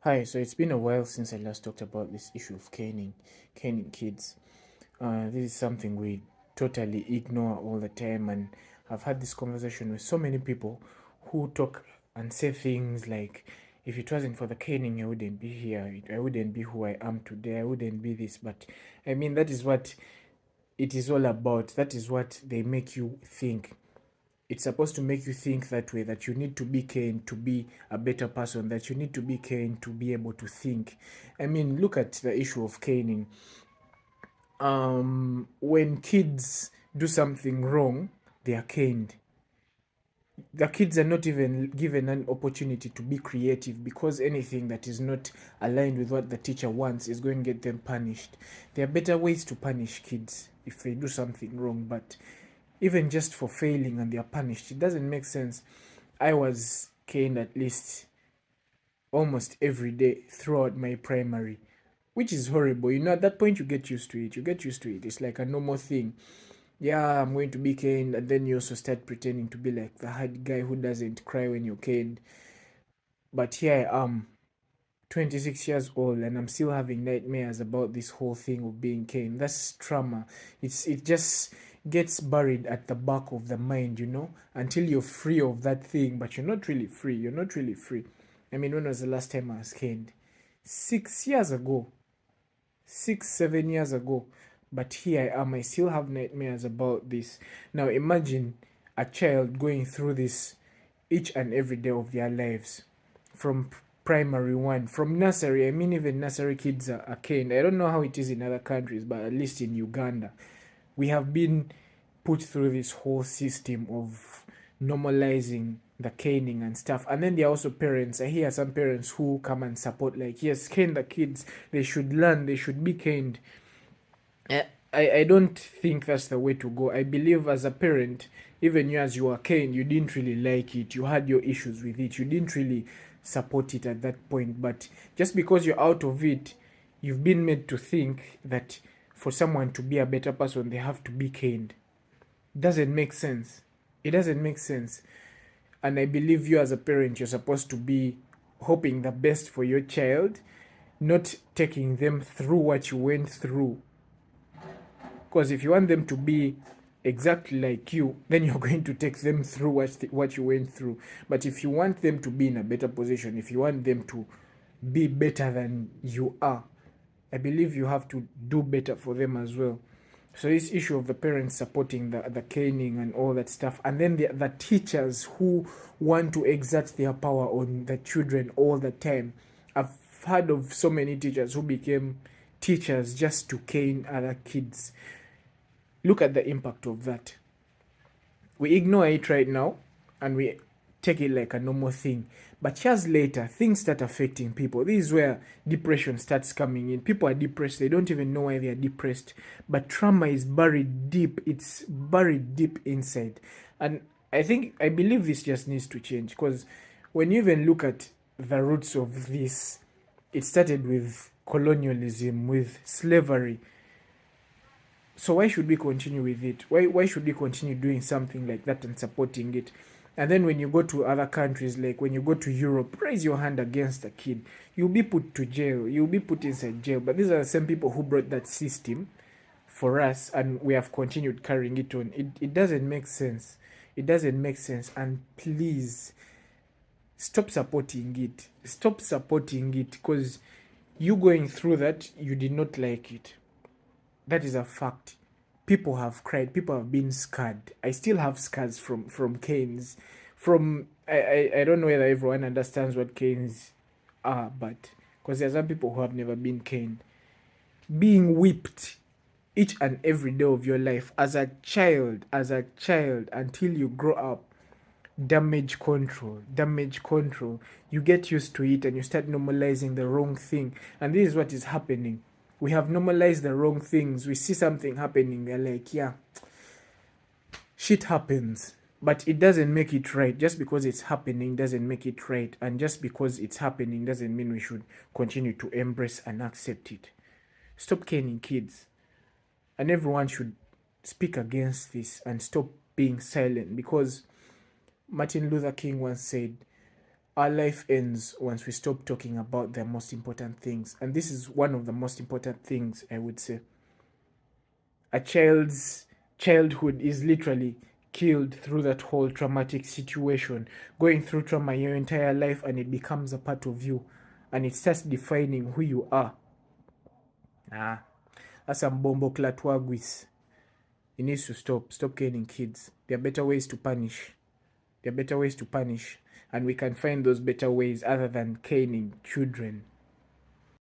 Hi, so it's been a while since I last talked about this issue of caning kids. This is something we totally ignore all the time, and I've had this conversation with so many people who talk and say things like, if it wasn't for the caning, I wouldn't be here. I wouldn't be who I am today. I wouldn't be this. But I mean, that is what it is all about. That is what they make you think. It's supposed to make you think that way, that you need to be caned to be a better person, that you need to be caned to be able to think. I mean, look at the issue of caning. When kids do something wrong, they are caned. The kids are not even given an opportunity to be creative, because anything that is not aligned with what the teacher wants is going to get them punished. There are better ways to punish kids if they do something wrong, but even just for failing and they are punished, it doesn't make sense. I was caned at least almost every day throughout my primary, which is horrible. At that point, you get used to it. You get used to it. It's like a normal thing. Yeah, I'm going to be caned, and then you also start pretending to be like the hard guy who doesn't cry when you're caned. But here I am, 26 years old, and I'm still having nightmares about this whole thing of being caned. That's trauma. It just gets buried at the back of the mind, until you're free of that thing. But you're not really free. You're not really free. I mean, when was the last time I was caned? 6 years ago. 7 years ago. But here I am. I still have nightmares about this. Now imagine a child going through this each and every day of their lives, from primary one, from nursery. I mean, even nursery kids are caned. I don't know how it is in other countries, but at least in Uganda, we have been put through this whole system of normalizing the caning and stuff. And then there are also parents. I hear some parents who come and support, like, yes, cane the kids. They should learn. They should be caned. I don't think that's the way to go. I believe as a parent, even you as you were caned, you didn't really like it. You had your issues with it. You didn't really support it at that point. But just because you're out of it, you've been made to think that for someone to be a better person, they have to be caned. Doesn't make sense. It doesn't make sense. And I believe you as a parent, you're supposed to be hoping the best for your child, not taking them through what you went through. Because if you want them to be exactly like you, then you're going to take them through what you went through. But if you want them to be in a better position, if you want them to be better than you are, I believe you have to do better for them as well. So this issue of the parents supporting the caning and all that stuff, and then the teachers who want to exert their power on the children all the time. I've heard of so many teachers who became teachers just to cane other kids. Look at the impact of that. We ignore it right now and we take it like a normal thing. But years later, things start affecting people. This is where depression starts coming in. People are depressed. They don't even know why they are depressed. But trauma is buried deep. It's buried deep inside. And I believe this just needs to change. Because when you even look at the roots of this, it started with colonialism, with slavery. So why should we continue with it? Why should we continue doing something like that and supporting it? And then when you go to other countries, like when you go to Europe, raise your hand against a kid, you'll be put to jail. You'll be put inside jail. But these are the same people who brought that system for us, and we have continued carrying it on. It doesn't make sense. It doesn't make sense. And please stop supporting it. Stop supporting it, because you going through that, you did not like it. That is a fact. People have cried. People have been scarred. I still have scars from canes. From I don't know whether everyone understands what canes are, but because there are some people who have never been caned. Being whipped each and every day of your life as a child until you grow up. Damage control. You get used to it and you start normalizing the wrong thing. And this is what is happening. We have normalized the wrong things. We see something happening, we're like, yeah, shit happens. But it doesn't make it right. Just because it's happening doesn't make it right. And just because it's happening doesn't mean we should continue to embrace and accept it. Stop caning kids. And everyone should speak against this and stop being silent, because Martin Luther King once said, our life ends once we stop talking about the most important things. And this is one of the most important things, I would say. A child's childhood is literally killed through that whole traumatic situation, going through trauma your entire life, and it becomes a part of you, and it starts defining who you are. That's some bombo clatwagwis. It needs to stop killing kids. There are better ways to punish. And we can find those better ways other than caning children.